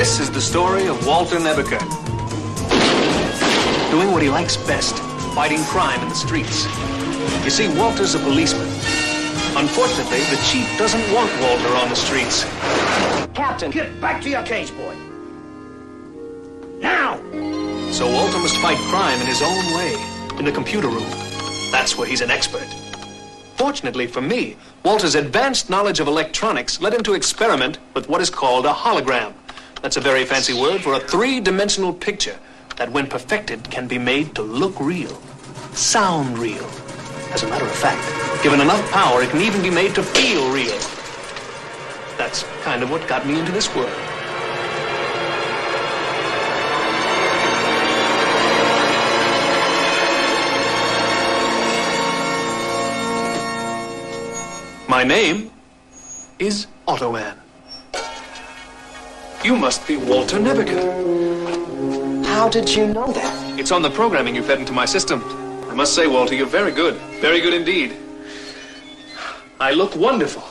This is the story of Walter Nebuchadnezzar. Doing what he likes best, fighting crime in the streets. You see, Walter's a policeman. Unfortunately, the chief doesn't want Walter on the streets. Captain, get back to your cage, boy. Now! So Walter must fight crime in his own way, in the computer room. That's where he's an expert. Fortunately for me, Walter's advanced knowledge of electronics led him to experiment with what is called a hologram. That's a very fancy word for a three-dimensional picture that, when perfected, can be made to look real, sound real. As a matter of fact, given enough power, it can even be made to feel real. That's kind of what got me into this world. My name is Automan. You must be Walter Nebuchadnezzar. How did you know that? It's on the programming you fed into my system. I must say, Walter, you're very good. Very good indeed. I look wonderful.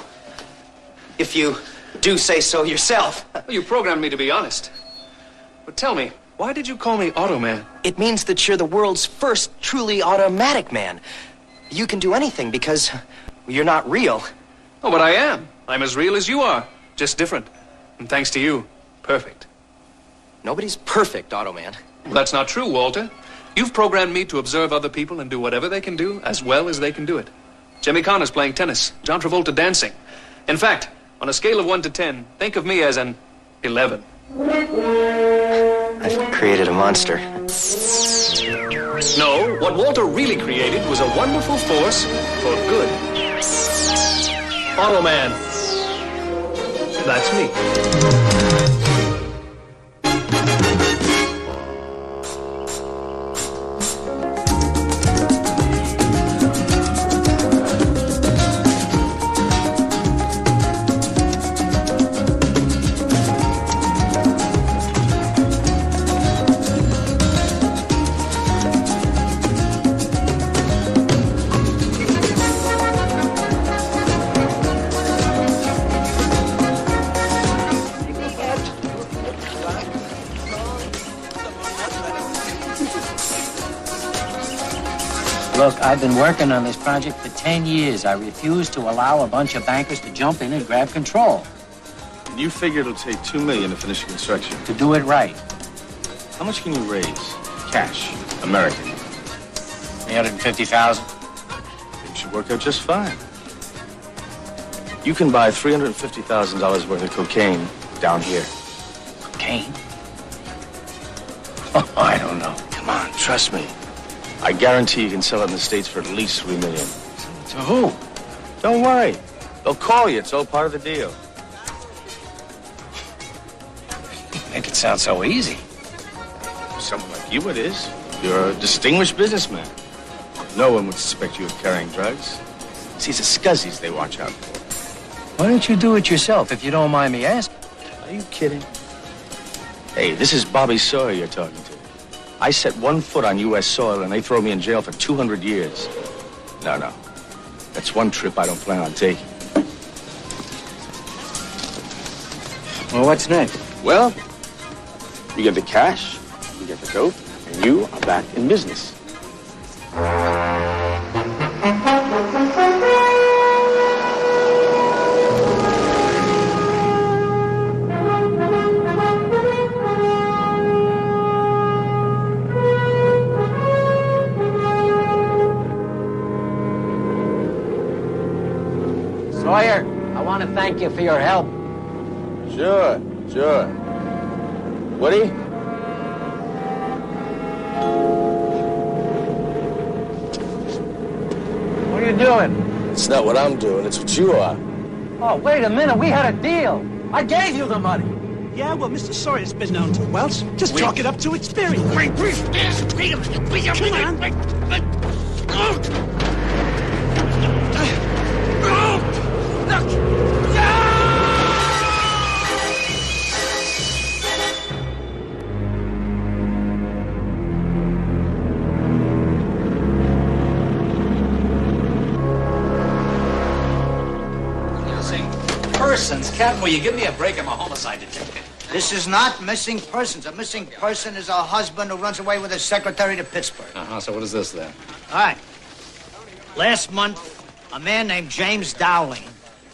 If you do say so yourself. You programmed me to be honest. But tell me, why did you call me Automan? It means that you're the world's first truly automatic man. You can do anything because you're not real. Oh, but I am. I'm as real as you are, just different. And thanks to you, perfect. Nobody's perfect, Automan. Well, that's not true, Walter. You've programmed me to observe other people and do whatever they can do as well as they can do it. Jimmy Connor's playing tennis, John Travolta dancing. In fact, on a scale of 1 to 10, think of me as an 11. I've created a monster. No, what Walter really created was a wonderful force for good. Automan. That's me. Look, I've been working on this project for 10 years. I refuse to allow a bunch of bankers to jump in and grab control. And you figure it'll take $2 million to finish the construction. To do it right. How much can you raise? Cash. American. 350,000. It should work out just fine. You can buy $350,000 worth of cocaine down here. Cocaine? Oh, I don't know. Come on, trust me. I guarantee you can sell it in the States for at least $3 million. To who? Don't worry. They'll call you. It's all part of the deal. Make it sound so easy. For someone like you, it is. You're a distinguished businessman. No one would suspect you of carrying drugs. See, it's the scuzzies they watch out for. Why don't you do it yourself, if you don't mind me asking? Are you kidding? Hey, this is Bobby Sawyer you're talking to. I set one foot on U.S. soil and they throw me in jail for 200 years. No. That's one trip I don't plan on taking. Well, what's next? Well, you get the cash, you get the dope, and you are back in business. Sawyer, I want to thank you for your help. Sure. Woody? What are you doing? It's not what I'm doing, it's what you are. Oh, wait a minute. We had a deal. I gave you the money. Yeah, well, Mr. Sawyer's been known to Welch. Just chalk it up to experience. Wait a minute. Come on. Persons, Captain, will you give me a break? I'm a homicide detective. This is not missing persons. A missing person is a husband who runs away with his secretary to Pittsburgh. So what is this then? All right. Last month, a man named James Dowling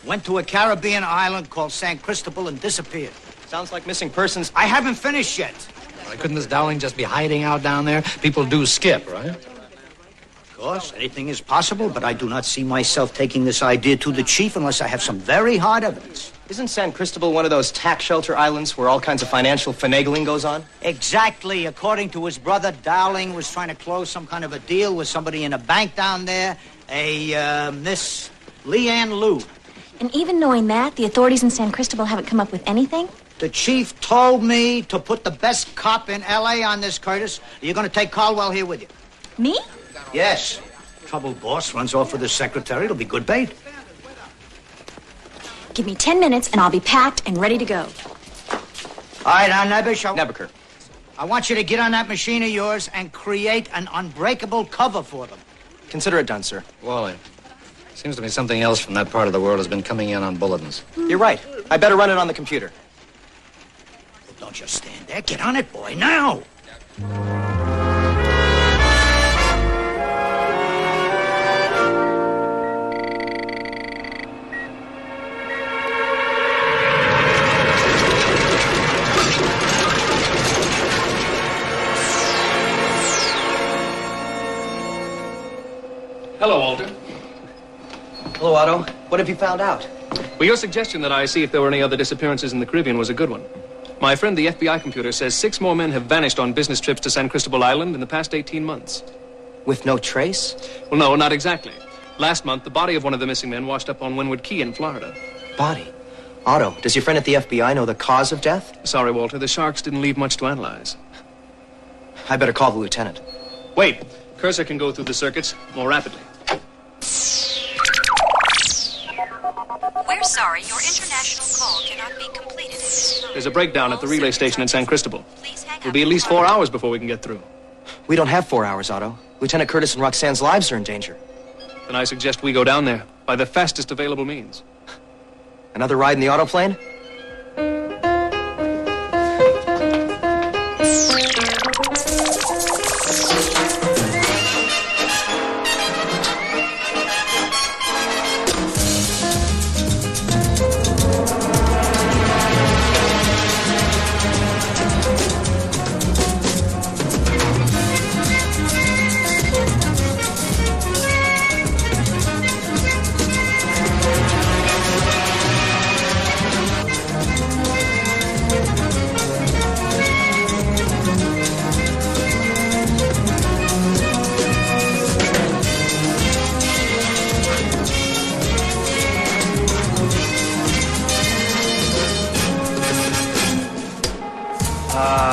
went to a Caribbean island called San Cristobal and disappeared. Sounds like missing persons. I haven't finished yet. Why couldn't this Dowling just be hiding out down there? People do skip, right? Of course, anything is possible, but I do not see myself taking this idea to the chief unless I have some very hard evidence. Isn't San Cristobal one of those tax shelter islands where all kinds of financial finagling goes on? Exactly. According to his brother, Dowling was trying to close some kind of a deal with somebody in a bank down there, Miss Leanne Liu. And even knowing that, the authorities in San Cristobal haven't come up with anything? The chief told me to put the best cop in L.A. on this, Curtis. You're going to take Caldwell here with you. Me? Yes. Troubled boss runs off with his secretary. It'll be good bait. Give me 10 minutes and I'll be packed and ready to go. All right, now, Nebuchadnezzar. Nebuchadnezzar. I want you to get on that machine of yours and create an unbreakable cover for them. Consider it done, sir. Wally, seems to me something else from that part of the world has been coming in on bulletins. You're right. I better run it on the computer. Well, don't just stand there. Get on it, boy, now. Hello, Walter. Hello, Otto. What have you found out? Well, your suggestion that I see if there were any other disappearances in the Caribbean was a good one. My friend, the FBI computer, says 6 more men have vanished on business trips to San Cristobal Island in the past 18 months. With no trace? Well, no, not exactly. Last month, the body of one of the missing men washed up on Windward Key in Florida. Body? Otto, does your friend at the FBI know the cause of death? Sorry, Walter, the sharks didn't leave much to analyze. I better call the lieutenant. Wait, cursor can go through the circuits more rapidly. We're sorry, your international call cannot be completed at this time. There's a breakdown at the relay station in San Cristobal. Please hang up. It'll be at least 4 hours before we can get through. We don't have 4 hours, Otto. Lieutenant Curtis and Roxanne's lives are in danger. Then I suggest we go down there by the fastest available means. Another ride in the autoplane?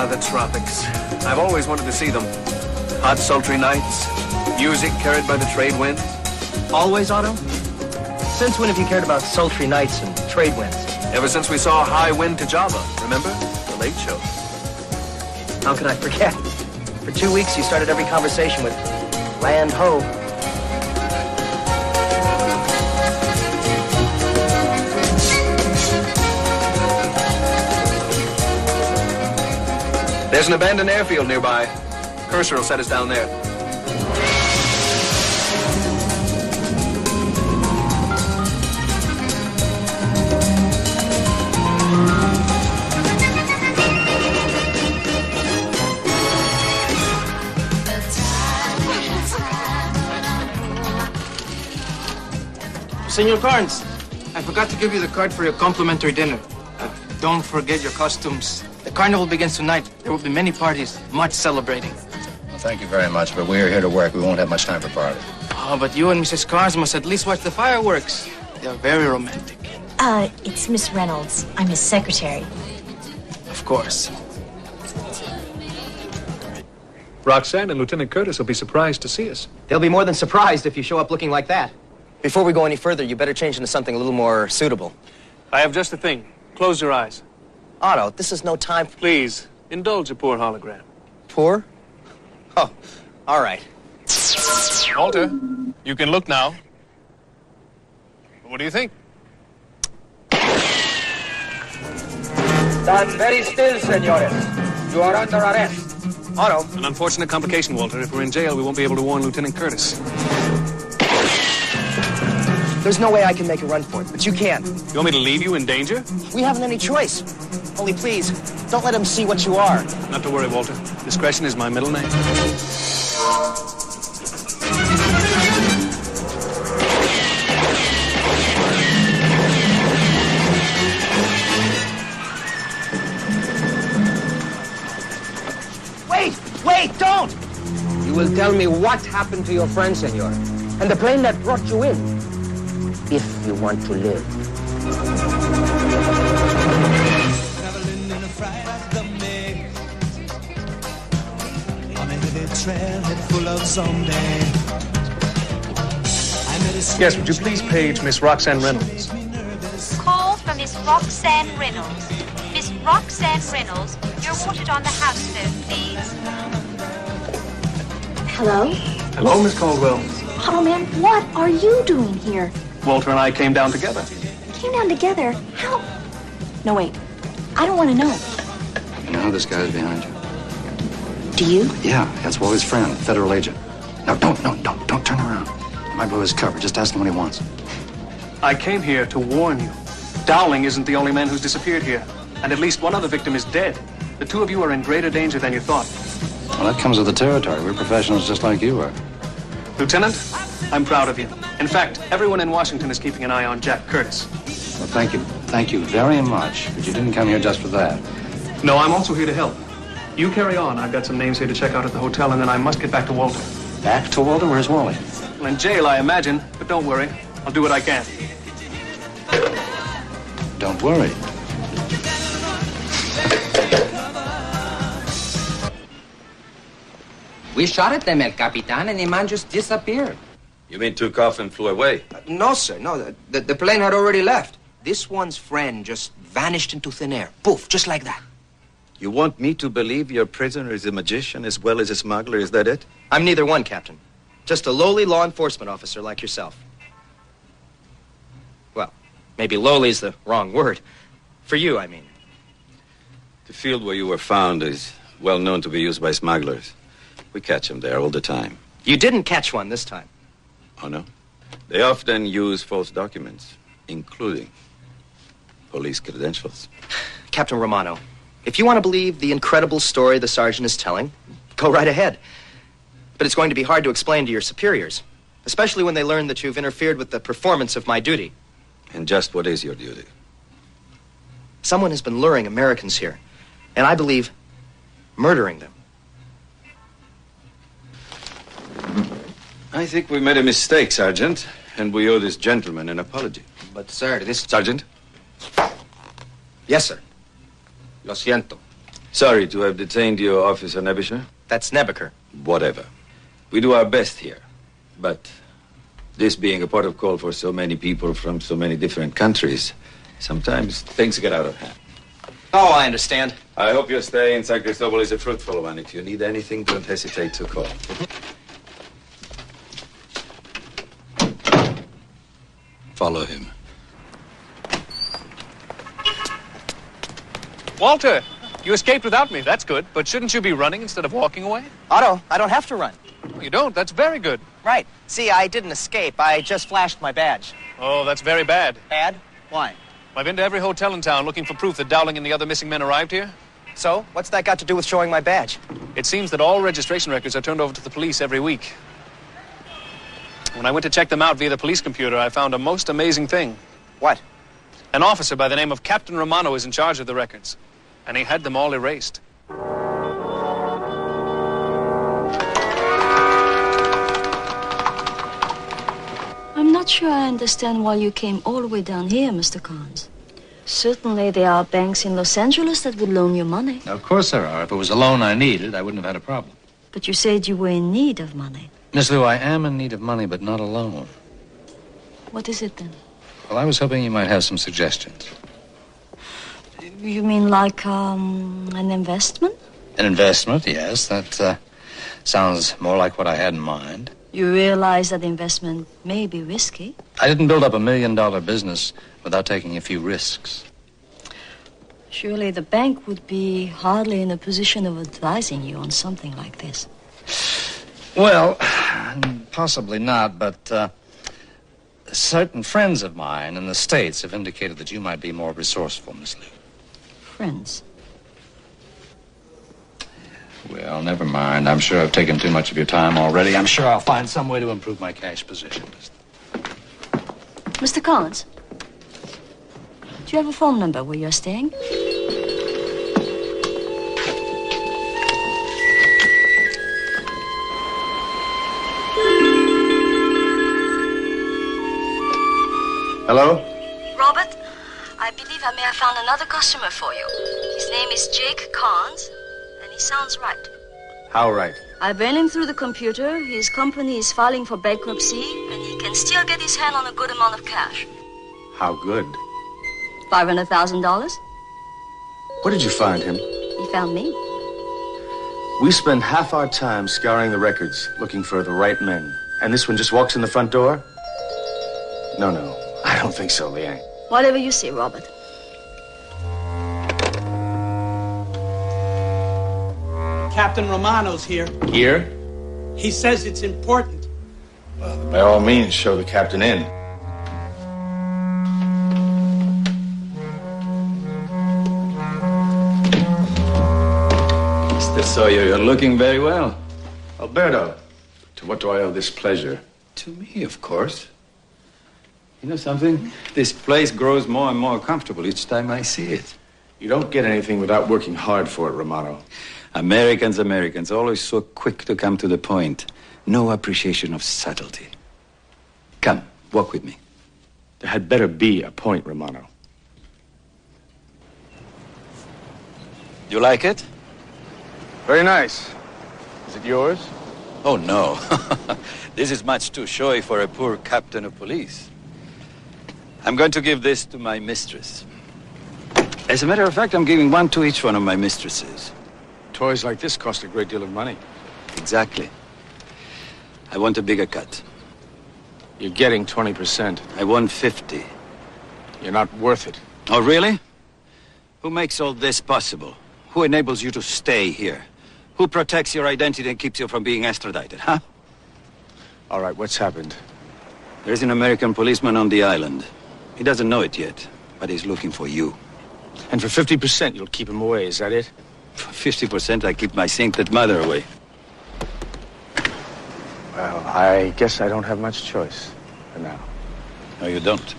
The tropics. I've always wanted to see them. Hot, sultry nights, music carried by the trade winds. Always, Otto? Since when have you cared about sultry nights and trade winds? Ever since we saw High Wind to Java, remember? The Late Show. How could I forget? For 2 weeks, you started every conversation with land ho. There's an abandoned airfield nearby. Cursor will set us down there. Senor Carnes, I forgot to give you the card for your complimentary dinner. Don't forget your costumes. The carnival begins tonight. There will be many parties, much celebrating. Well, thank you very much, but we're here to work. We won't have much time for party. Oh, but you and Mrs. Carnes must at least watch the fireworks. They're very romantic. It's Miss Reynolds. I'm his secretary. Of course. Roxanne and Lieutenant Curtis will be surprised to see us. They'll be more than surprised if you show up looking like that. Before we go any further, you better change into something a little more suitable. I have just the thing. Close your eyes. Otto, this is no time for... Please, indulge a poor hologram. Poor? Oh, all right. Walter, you can look now. What do you think? Stand very still, senores. You are under arrest. Otto. An unfortunate complication, Walter. If we're in jail, we won't be able to warn Lieutenant Curtis. There's no way I can make a run for it, but you can. You want me to leave you in danger? We haven't any choice. Only please, don't let him see what you are. Not to worry, Walter. Discretion is my middle name. Wait, don't! You will tell me what happened to your friend, senor, and the plane that brought you in, if you want to live. Traveling in a fright of the maze, on a heavy trailhead full of zombies. Yes, would you please page Miss Roxanne Reynolds? Call from Miss Roxanne Reynolds. Miss Roxanne Reynolds, you're wanted on the house phone, please. Hello? Hello, Miss Caldwell. Automan, what are you doing here? Walter and I came down together. Came down together? How? No, wait. I don't want to know. You know this guy's behind you? Do you? Yeah, that's Wally's friend, federal agent. No, don't turn around. I might blow his cover. Just ask him what he wants. I came here to warn you. Dowling isn't the only man who's disappeared here. And at least one other victim is dead. The two of you are in greater danger than you thought. Well, that comes with the territory. We're professionals just like you are. Lieutenant, I'm proud of you. In fact, everyone in Washington is keeping an eye on Jack Curtis. Well, thank you. Thank you very much. But you didn't come here just for that. No, I'm also here to help. You carry on. I've got some names here to check out at the hotel, and then I must get back to Walter. Back to Walter? Where's Wally? Well, in jail, I imagine. But don't worry. I'll do what I can. Don't worry. We shot at them, El Capitan, and the man just disappeared. You mean took off and flew away? No, sir, no. The plane had already left. This one's friend just vanished into thin air. Poof, just like that. You want me to believe your prisoner is a magician as well as a smuggler? Is that it? I'm neither one, Captain. Just a lowly law enforcement officer like yourself. Well, maybe lowly's the wrong word. For you, I mean. The field where you were found is well known to be used by smugglers. We catch them there all the time. You didn't catch one this time. Oh, no? They often use false documents, including police credentials. Captain Romano, if you want to believe the incredible story the sergeant is telling, go right ahead. But it's going to be hard to explain to your superiors, especially when they learn that you've interfered with the performance of my duty. And just what is your duty? Someone has been luring Americans here, and I believe murdering them. I think we made a mistake, Sergeant, and we owe this gentleman an apology. But, sir, this... Sergeant? Yes, sir. Lo siento. Sorry to have detained you, Officer Nebisher. That's Nebuchadnezzar. Whatever. We do our best here. But this being a port of call for so many people from so many different countries, sometimes things get out of hand. Oh, I understand. I hope your stay in San Cristobal is a fruitful one. If you need anything, don't hesitate to call. Follow him. Walter, you escaped without me. That's good. But shouldn't you be running instead of walking away? Otto, I don't have to run. You don't? That's very good. Right. See, I didn't escape. I just flashed my badge. Oh, that's very bad. Bad? Why? I've been to every hotel in town looking for proof that Dowling and the other missing men arrived here. So, what's that got to do with showing my badge? It seems that all registration records are turned over to the police every week. When I went to check them out via the police computer, I found a most amazing thing. What? An officer by the name of Captain Romano is in charge of the records, and he had them all erased. I'm not sure I understand why you came all the way down here, Mr. Carnes. Certainly there are banks in Los Angeles that would loan you money. Of course there are. If it was a loan I needed, I wouldn't have had a problem. But you said you were in need of money. Miss Lou, I am in need of money, but not a loan. What is it then? Well, I was hoping you might have some suggestions. You mean like an investment? An investment, yes. That sounds more like what I had in mind. You realize that investment may be risky. I didn't build up $1 million business without taking a few risks. Surely the bank would be hardly in a position of advising you on something like this. Well, possibly not, but certain friends of mine in the States have indicated that you might be more resourceful, Miss Liu. Friends? Well, never mind. I'm sure I've taken too much of your time already. I'm sure I'll find some way to improve my cash position. Mr. Collins, do you have a phone number where you're staying? Hello? Robert, I believe I may have found another customer for you. His name is Jake Carnes, and he sounds right. How right? I ran him through the computer. His company is filing for bankruptcy, and he can still get his hand on a good amount of cash. How good? $500,000? Where did you find him? He found me. We spend half our time scouring the records, looking for the right men. And this one just walks in the front door? No. I don't think so, Liang. Whatever you say, Robert. Captain Romano's here. Here? He says it's important. Well, by all means, show the captain in. Mr. Sawyer, you're looking very well. Alberto, to what do I owe this pleasure? To me, of course. You know something? This place grows more and more comfortable each time I see it. You don't get anything without working hard for it, Romano. Americans, always so quick to come to the point. No appreciation of subtlety. Come, walk with me. There had better be a point, Romano. You like it? Very nice. Is it yours? Oh, no. This is much too showy for a poor captain of police. I'm going to give this to my mistress. As a matter of fact, I'm giving one to each one of my mistresses. Toys like this cost a great deal of money. Exactly. I want a bigger cut. You're getting 20%. I want 50. You're not worth it. Oh, really? Who makes all this possible? Who enables you to stay here? Who protects your identity and keeps you from being extradited, huh? All right, what's happened? There's an American policeman on the island. He doesn't know it yet, but he's looking for you. And for 50%, you'll keep him away, is that it? For 50%, I keep my sainted mother away. Well, I guess I don't have much choice for now. No, you don't.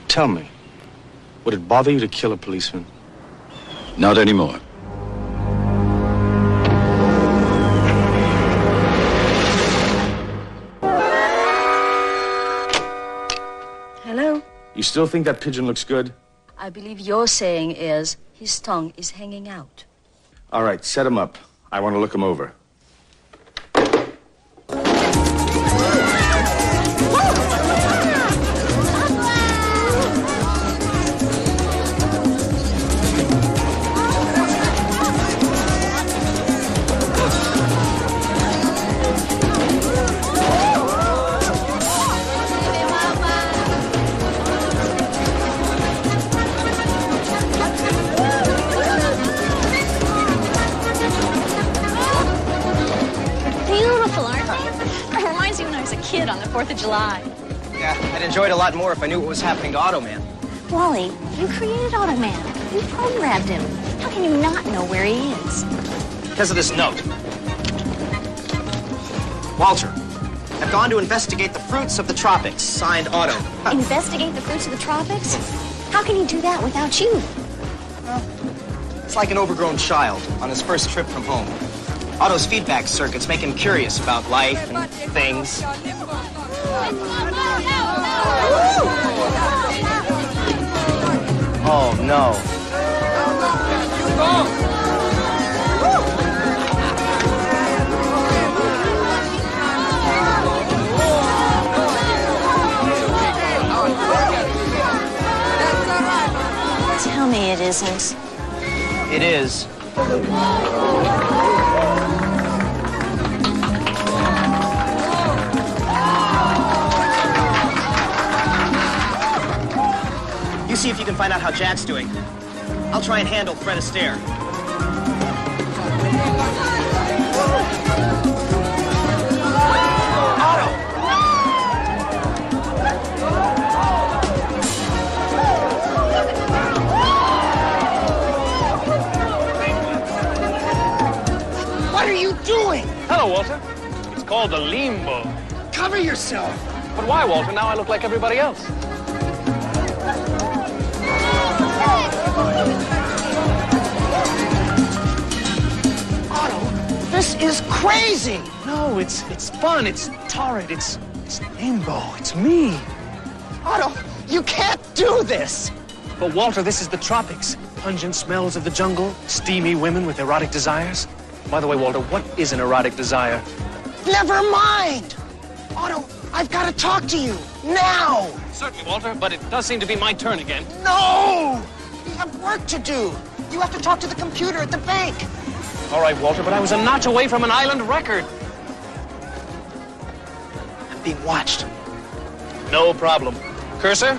Tell me, would it bother you to kill a policeman? Not anymore. Hello? You still think that pigeon looks good? I believe your saying is his tongue is hanging out. All right, set him up. I want to look him over. Kid on the 4th of July. Yeah, I'd enjoy it a lot more if I knew what was happening to Automan. Wally, you created Automan. You programmed him. How can you not know where he is? Because of this note. Walter, I've gone to investigate the fruits of the tropics. Signed, Otto. Investigate the fruits of the tropics? How can he do that without you? Well, it's like an overgrown child on his first trip from home. Otto's feedback circuits make him curious about life and things. Oh, no. Tell me it isn't. It is. You see if you can find out how Jack's doing. I'll try and handle Fred Astaire. What are you doing? Hello, Walter. It's called the limbo. Cover yourself. But why, Walter? Now I look like everybody else. Otto, this is crazy. No, it's fun. It's torrid. It's limbo. It's me. Otto, you can't do this. But Walter, this is the tropics. Pungent smells of the jungle, steamy women with erotic desires. By the way, Walter, what is an erotic desire? Never mind. Otto, I've got to talk to you now. Certainly, Walter, but it does seem to be my turn again. No! We have work to do. You have to talk to the computer at the bank. All right, Walter, but I was a notch away from an island record. I'm being watched. No problem. Cursor?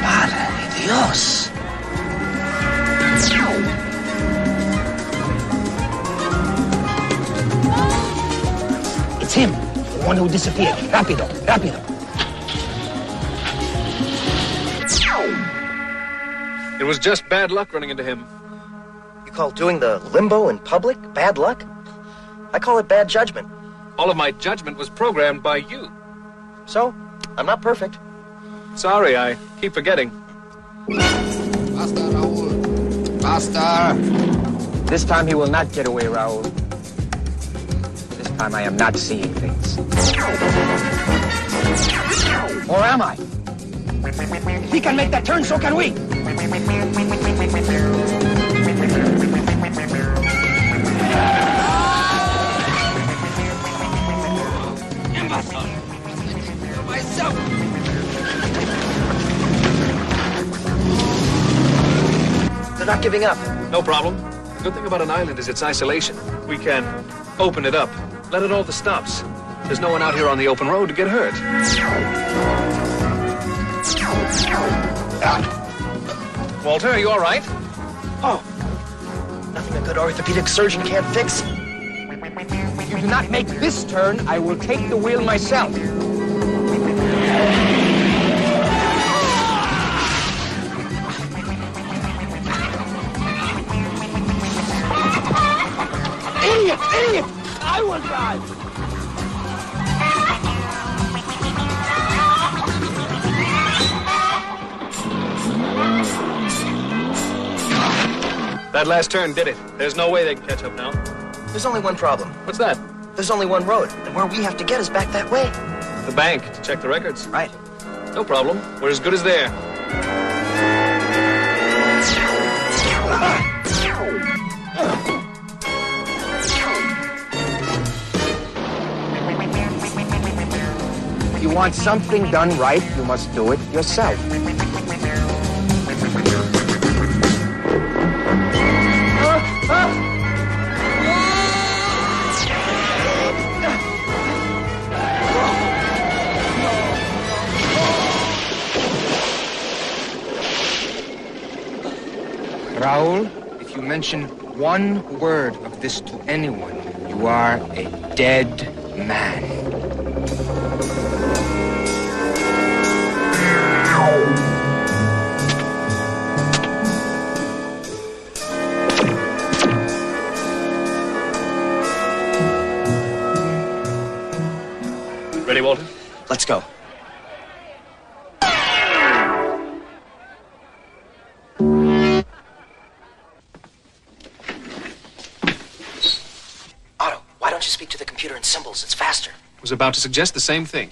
Madre de Dios. It's him, the one who disappeared. Rápido, rápido. It was just bad luck running into him. You call doing the limbo in public bad luck? I call it bad judgment. All of my judgment was programmed by you. So, I'm not perfect. Sorry, I keep forgetting. Basta, Raul. Basta. This time he will not get away, Raul. This time I am not seeing things. Or am I? If he can make that turn, so can we. Myself. They're not giving up. No problem. The good thing about an island is its isolation. We can open it up, let it all the stops. There's no one out here on the open road to get hurt. Walter, are you all right? Oh, nothing a good orthopedic surgeon can't fix. If you do not make this turn, I will take the wheel myself. Idiot! Idiot! I will drive! That last turn did it. There's no way they can catch up now. There's only one problem. What's that? There's only one road, and where we have to get is back that way. The bank, to check the records. Right. No problem. We're as good as there. If you want something done right, you must do it yourself. Raul, if you mention one word of this to anyone, you are a dead man. Ready, Walter? Let's go. Otto, why don't you speak to the computer in symbols? It's faster. Was about to suggest the same thing.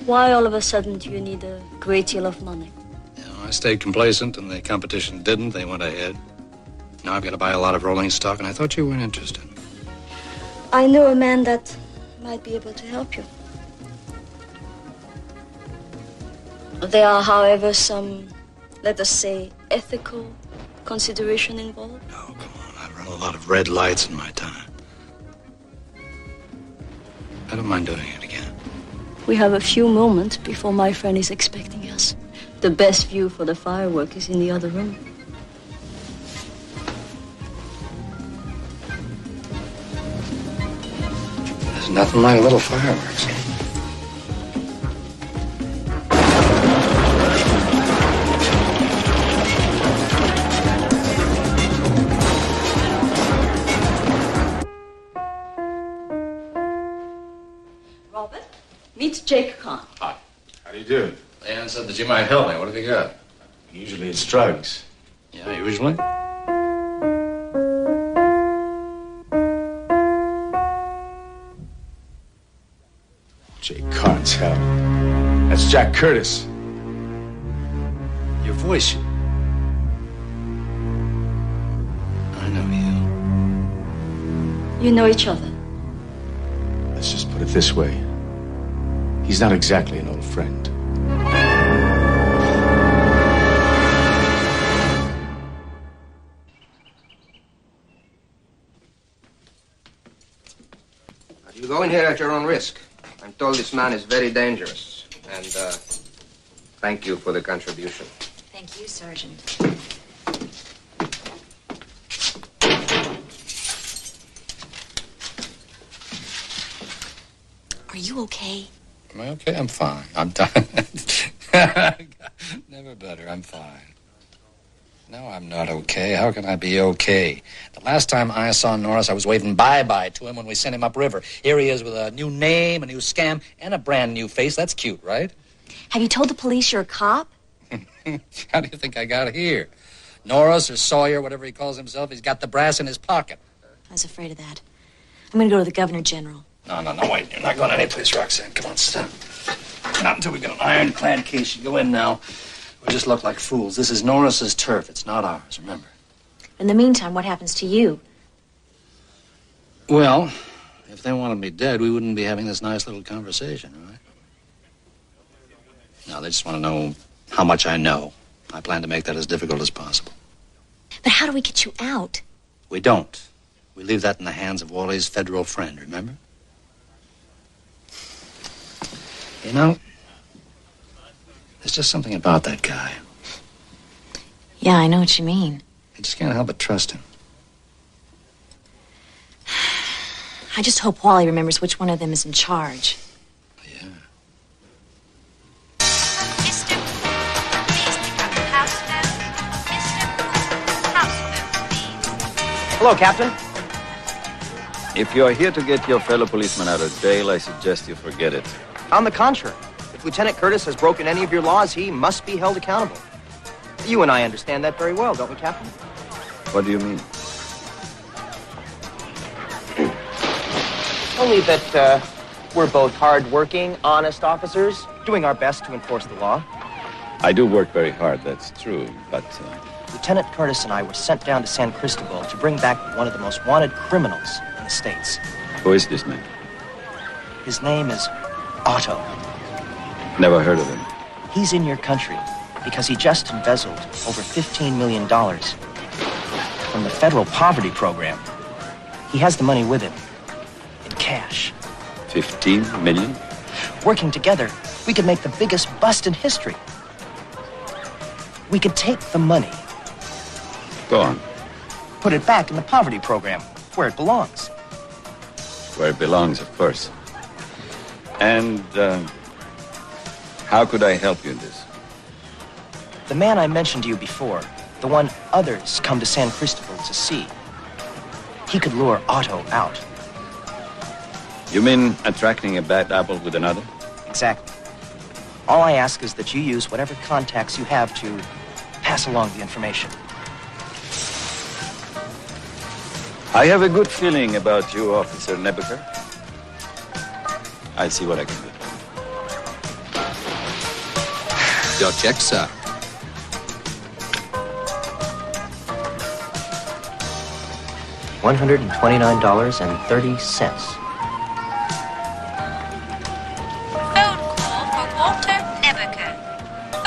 Why all of a sudden do you need a great deal of money? I stayed complacent, and the competition didn't. They went ahead. Now I've got to buy a lot of rolling stock, and I thought you weren't interested. I know a man that might be able to help you. There are, however, some, let us say, ethical consideration involved. No, come on. I've run a lot of red lights in my time. I don't mind doing it again. We have a few moments before my friend is expecting us. The best view for the firework is in the other room. There's nothing like a little fireworks. Robert, meet Jake Kahn. Hi. How do you do? Leon said that you might help me. What have you got? Usually it's drugs. Yeah, usually. Jake Carnes, hell. That's Jack Curtis. Your voice. I know you. You know each other. Let's just put it this way. He's not exactly an old friend. You go in here at your own risk. I'm told this man is very dangerous. And, thank you for the contribution. Thank you, Sergeant. Are you okay? Am I okay? I'm fine. I'm done. Never better. I'm fine. No, I'm not okay. How can I be okay? The last time I saw Norris, I was waving bye-bye to him when we sent him upriver. Here he is with a new name, a new scam, and a brand new face. That's cute, right? Have you told the police you're a cop? How do you think I got here? Norris or Sawyer, whatever he calls himself, he's got the brass in his pocket. I was afraid of that. I'm going to go to the Governor General. No, wait. You're not going anyplace, Roxanne. Come on, stop. Not until we get an ironclad case. You go in now. We just look like fools. This is Norris's turf. It's not ours, remember? In the meantime, what happens to you? Well, if they wanted me dead, we wouldn't be having this nice little conversation, right? No, they just want to know how much I know. I plan to make that as difficult as possible. But how do we get you out? We don't. We leave that in the hands of Wally's federal friend, remember? You know, there's just something about that guy. Yeah, I know what you mean. I just can't help but trust him. I just hope Wally remembers which one of them is in charge. Yeah. Mr. Please pick up the house phone. Mr. House phone, please. Hello, Captain. If you are here to get your fellow policeman out of jail, I suggest you forget it. On the contrary, if Lieutenant Curtis has broken any of your laws, he must be held accountable. You and I understand that very well, don't we, Captain? What do you mean? Only that we're both hard-working, honest officers, doing our best to enforce the law. I do work very hard, that's true, but... Lieutenant Curtis and I were sent down to San Cristobal to bring back one of the most wanted criminals in the States. Who is this man? His name is Otto. Never heard of him. He's in your country because he just embezzled over $15 million from the federal poverty program. He has the money with him in cash. 15 million? Working together, we could make the biggest bust in history. We could take the money. Go on. Put it back in the poverty program, where it belongs. Where it belongs, of course. And, how could I help you in this? The man I mentioned to you before, the one others come to San Cristobal to see, he could lure Otto out. You mean attracting a bad apple with another? Exactly. All I ask is that you use whatever contacts you have to pass along the information. I have a good feeling about you, Officer Nebuchadnezzar. I'll see what I can do. Your check, sir. $129.30. Phone call for Walter Nebuchadnezzar.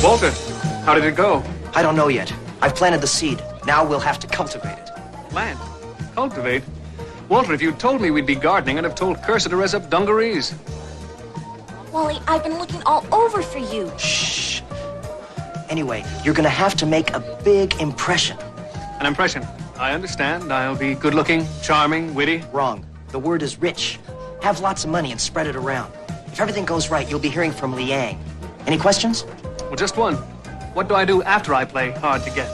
Walter, how did it go? I don't know yet. I've planted the seed. Now we'll have to cultivate it. Plant? Cultivate? Walter, if you'd told me we'd be gardening, I'd have told Cursor to raise up dungarees. Wally, I've been looking all over for you. Shh. Anyway, you're gonna have to make a big impression. An impression? I understand. I'll be good-looking, charming, witty. Wrong. The word is rich. Have lots of money and spread it around. If everything goes right, you'll be hearing from Liang. Any questions? Well, just one. What do I do after I play hard to get?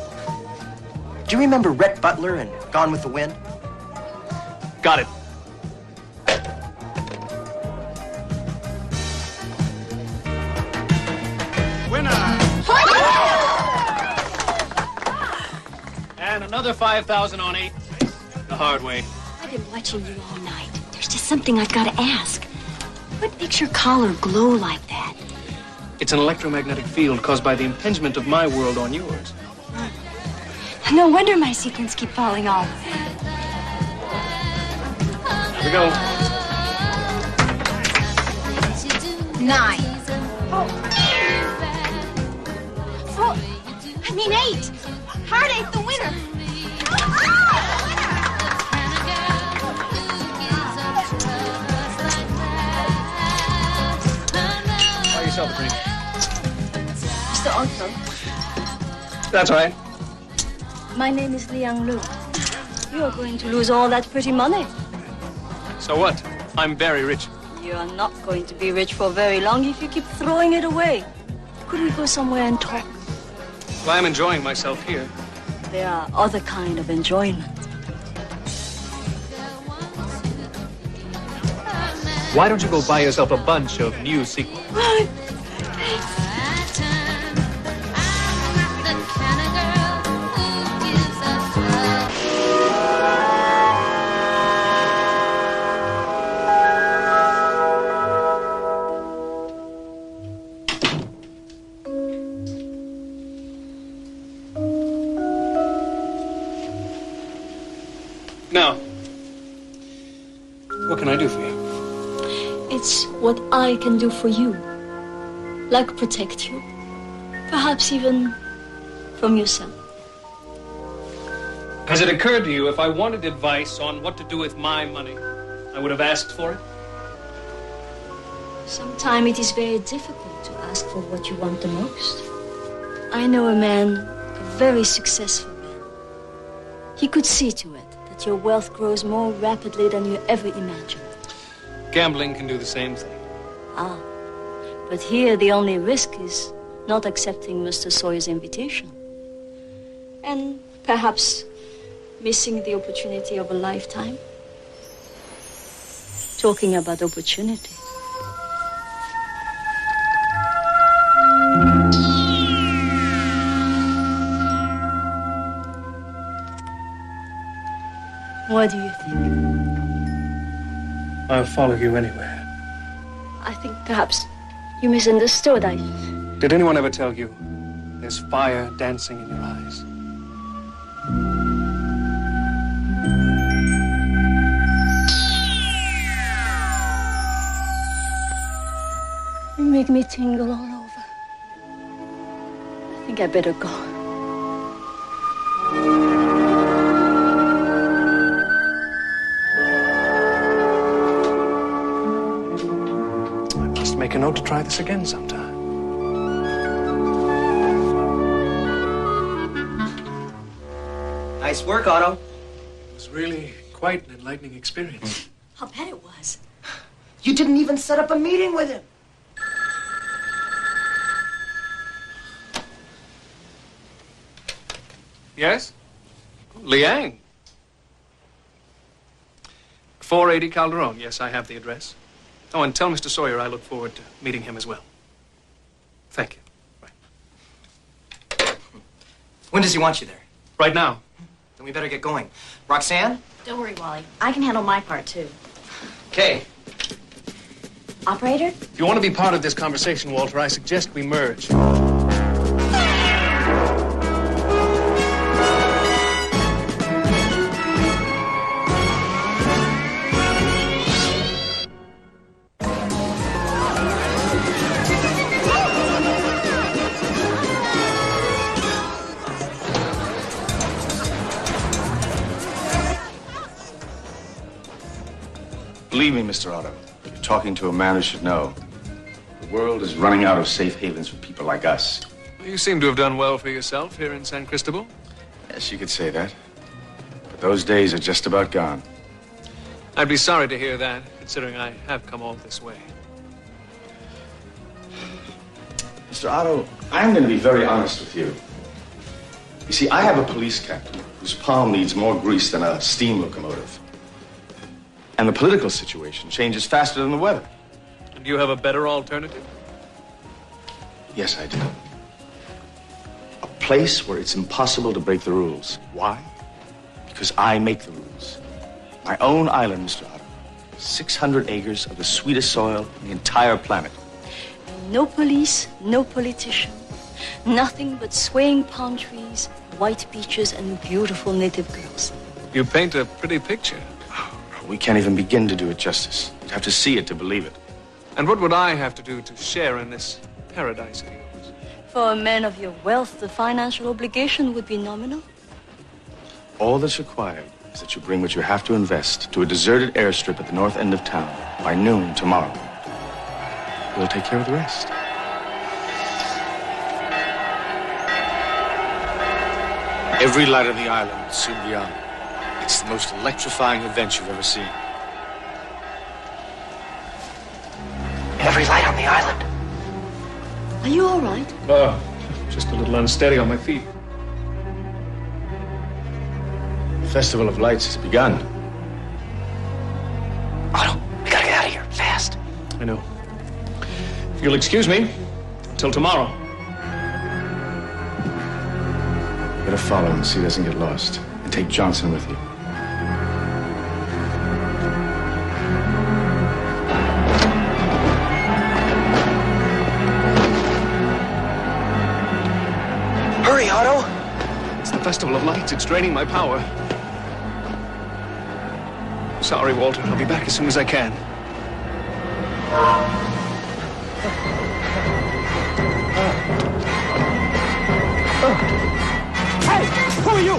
Do you remember Rhett Butler and Gone with the Wind? Got it. Winner! And another 5,000 on 8. The hard way. I've been watching you all night. There's just something I've got to ask. What makes your collar glow like that? It's an electromagnetic field caused by the impingement of my world on yours. No wonder my sequins keep falling off. Here we go. 9. Oh, I mean 8. Hard 8, the winner. Buy yourself a drink. Mr. Otto, That's all right. my name is Liang Lu. You are going to lose all that pretty money. So what? I'm very rich. You are not going to be rich for very long if you keep throwing it away. Could we go somewhere and talk? Well, I'm enjoying myself here. There are other kind of enjoyment. Why don't you go buy yourself a bunch of new sequins? Now, what can I do for you? It's what I can do for you. Like protect you. Perhaps even from yourself. Has it occurred to you if I wanted advice on what to do with my money, I would have asked for it? Sometimes it is very difficult to ask for what you want the most. I know a man, a very successful man. He could see to it that your wealth grows more rapidly than you ever imagined. Gambling can do the same thing. Ah, but here the only risk is not accepting Mr. Sawyer's invitation. And perhaps missing the opportunity of a lifetime. Talking about opportunity. What do you think? I'll follow you anywhere. I think perhaps you misunderstood. Did anyone ever tell you there's fire dancing in your eyes? You make me tingle all over. I think I better go. Make a note to try this again sometime. Nice work, Otto. It was really quite an enlightening experience. I'll bet it was. You didn't even set up a meeting with him. Yes? Liang. 480 Calderon. Yes, I have the address. Oh, and tell Mr. Sawyer I look forward to meeting him as well. Thank you. Right. When does he want you there? Right now. Then we better get going. Roxanne? Don't worry, Wally. I can handle my part, too. Okay. Operator? If you want to be part of this conversation, Walter, I suggest we merge. Believe me, Mr. Otto, you're talking to a man who should know. The world is running out of safe havens for people like us. You seem to have done well for yourself here in San Cristobal. Yes, you could say that. But those days are just about gone. I'd be sorry to hear that, considering I have come all this way. Mr. Otto, I'm going to be very honest with you. You see, I have a police captain whose palm needs more grease than a steam locomotive. And the political situation changes faster than the weather. And you have a better alternative? Yes, I do. A place where it's impossible to break the rules. Why? Because I make the rules. My own island, Mr. Otto. 600 acres of the sweetest soil on the entire planet. No police, no politician. Nothing but swaying palm trees, white beaches, and beautiful native girls. You paint a pretty picture. We can't even begin to do it justice. You'd have to see it to believe it. And what would I have to do to share in this paradise of yours? For a man of your wealth, the financial obligation would be nominal. All that's required is that you bring what you have to invest to a deserted airstrip at the north end of town by noon tomorrow. We'll take care of the rest. Every light on the island will soon be on. It's the most electrifying event you've ever seen. Every light on the island. Are you all right? Just a little unsteady on my feet. The Festival of Lights has begun. Otto, we gotta get out of here, fast. I know. If you'll excuse me, until tomorrow. Better follow him so he doesn't get lost. And take Johnson with you. Hurry, Otto. It's the Festival of Lights. It's draining my power. Sorry, Walter. I'll be back as soon as I can. Hey, who are you?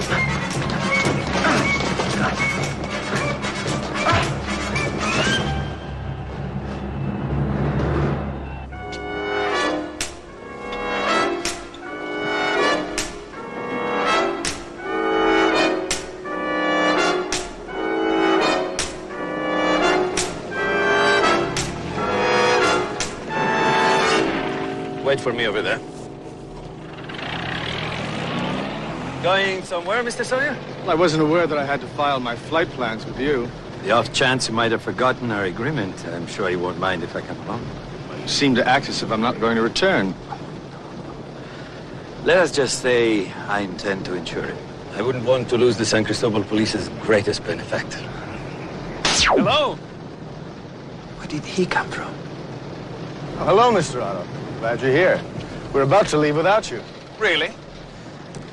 Wait for me over there. Going somewhere, Mr. Sawyer? Well, I wasn't aware that I had to file my flight plans with you. The off chance you might have forgotten our agreement, I'm sure you won't mind if I come along. Well, you seem to act as if I'm not going to return. Let us just say I intend to insure it. I wouldn't want to lose the San Cristobal Police's greatest benefactor. Hello? Where did he come from? Oh, hello, Mr. Otto. Glad you're here. We're about to leave without you. Really?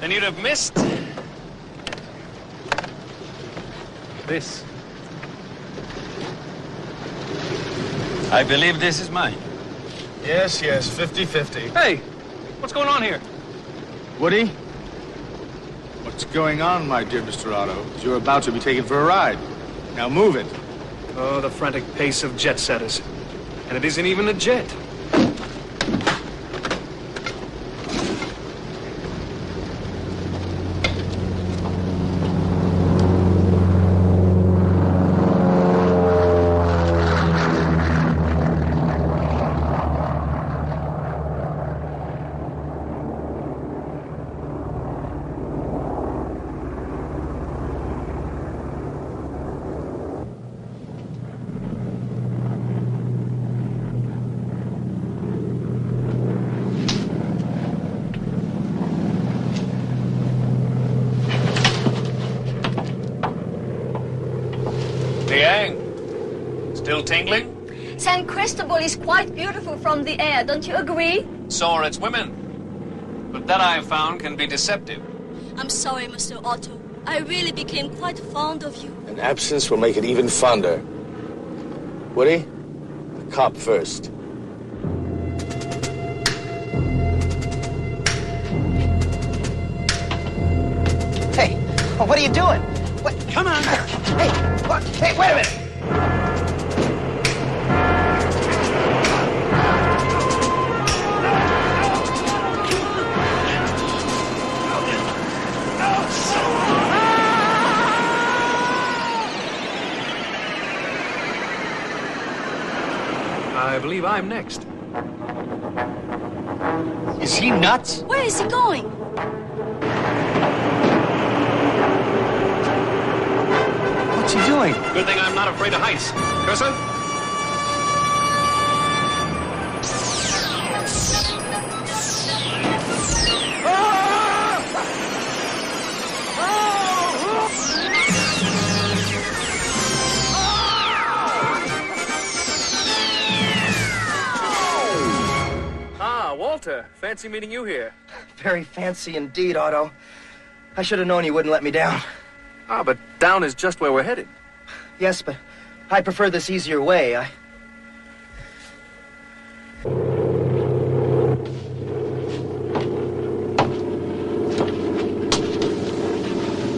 Then you'd have missed this. I believe this is mine. Yes, 50-50. Hey, what's going on here? Woody? What's going on, my dear Mr. Otto, is you're about to be taken for a ride. Now move it. Oh, the frantic pace of jet setters. And it isn't even a jet. Still tingling? San Cristobal is quite beautiful from the air, don't you agree? So are its women. But that I have found can be deceptive. I'm sorry, Mr. Otto. I really became quite fond of you. An absence will make it even fonder. Woody, the cop first. Hey, what are you doing? What? Come on. Hey, what? Hey, wait a minute. crime next. Is he nuts? Where is he going? What's he doing? Good thing I'm not afraid of heights. Cursor? Walter, fancy meeting you here. Very fancy indeed, Otto. I should have known you wouldn't let me down. Ah, but down is just where we're headed. Yes, but I prefer this easier way.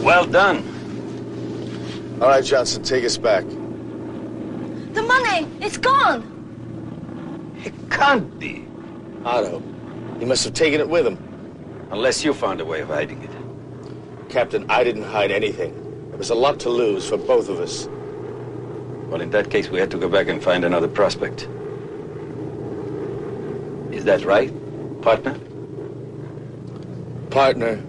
Well done. All right, Johnson, take us back. The money! It's gone! It can't be. Otto, he must have taken it with him. Unless you found a way of hiding it. Captain, I didn't hide anything. There was a lot to lose for both of us. Well, in that case, we had to go back and find another prospect. Is that right, partner? Partner.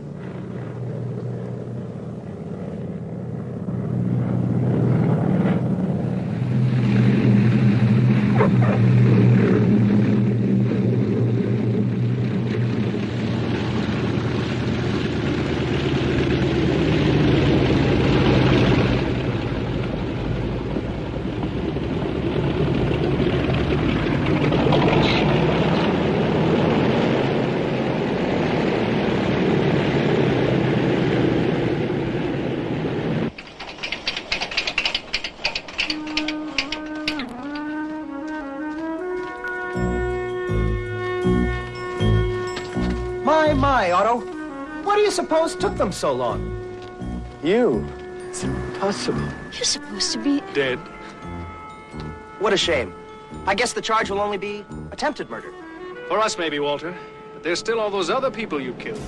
My, Otto. What do you suppose took them so long? You. It's impossible. You're supposed to be... Dead. What a shame. I guess the charge will only be attempted murder. For us, maybe, Walter. But there's still all those other people you killed.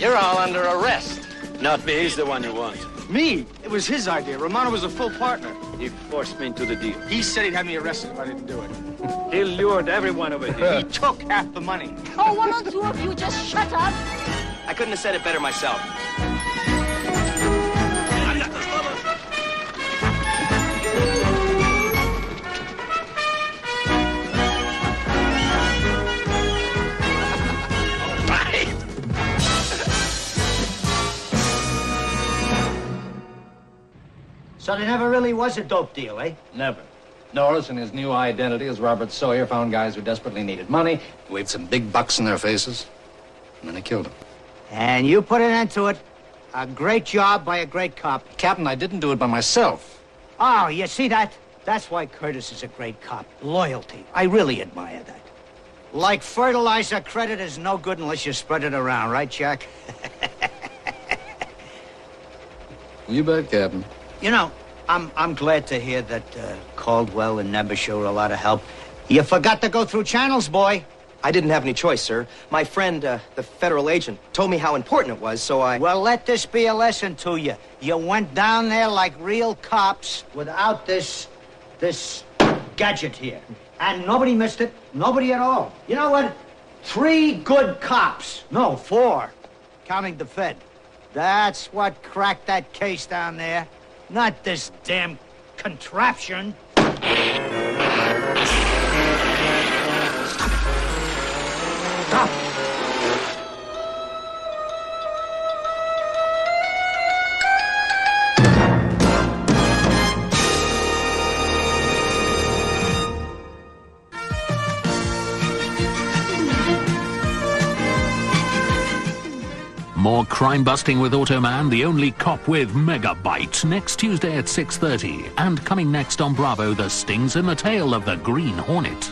You're all under arrest. Not me. He's the one you want. Me? It was his idea. Romano was a full partner. He forced me into the deal. He said he'd have me arrested if I didn't do it. He lured everyone over here. He took half the money. Oh, why don't two of you just shut up? I couldn't have said it better myself. So there never really was a dope deal, eh? Never. Norris, in his new identity as Robert Sawyer, found guys who desperately needed money, waved some big bucks in their faces, and then he killed them. And you put an end to it. A great job by a great cop. Captain, I didn't do it by myself. Oh, you see that? That's why Curtis is a great cop. Loyalty. I really admire that. Like fertilizer, credit is no good unless you spread it around, right, Jack? You bet, Captain. You know, I'm glad to hear that Caldwell and Nebuchadnezzar were a lot of help. You forgot to go through channels, boy. I didn't have any choice, sir. My friend, the federal agent, told me how important it was, so I... Well, let this be a lesson to you. You went down there like real cops without this gadget here. And nobody missed it. Nobody at all. You know what? 3 good cops. No, 4. Counting the Fed. That's what cracked that case down there. Not this damn contraption. Stop. More crime busting with Automan, the only cop with megabytes, next Tuesday at 6:30. And coming next on Bravo, the stings in the tail of the Green Hornet.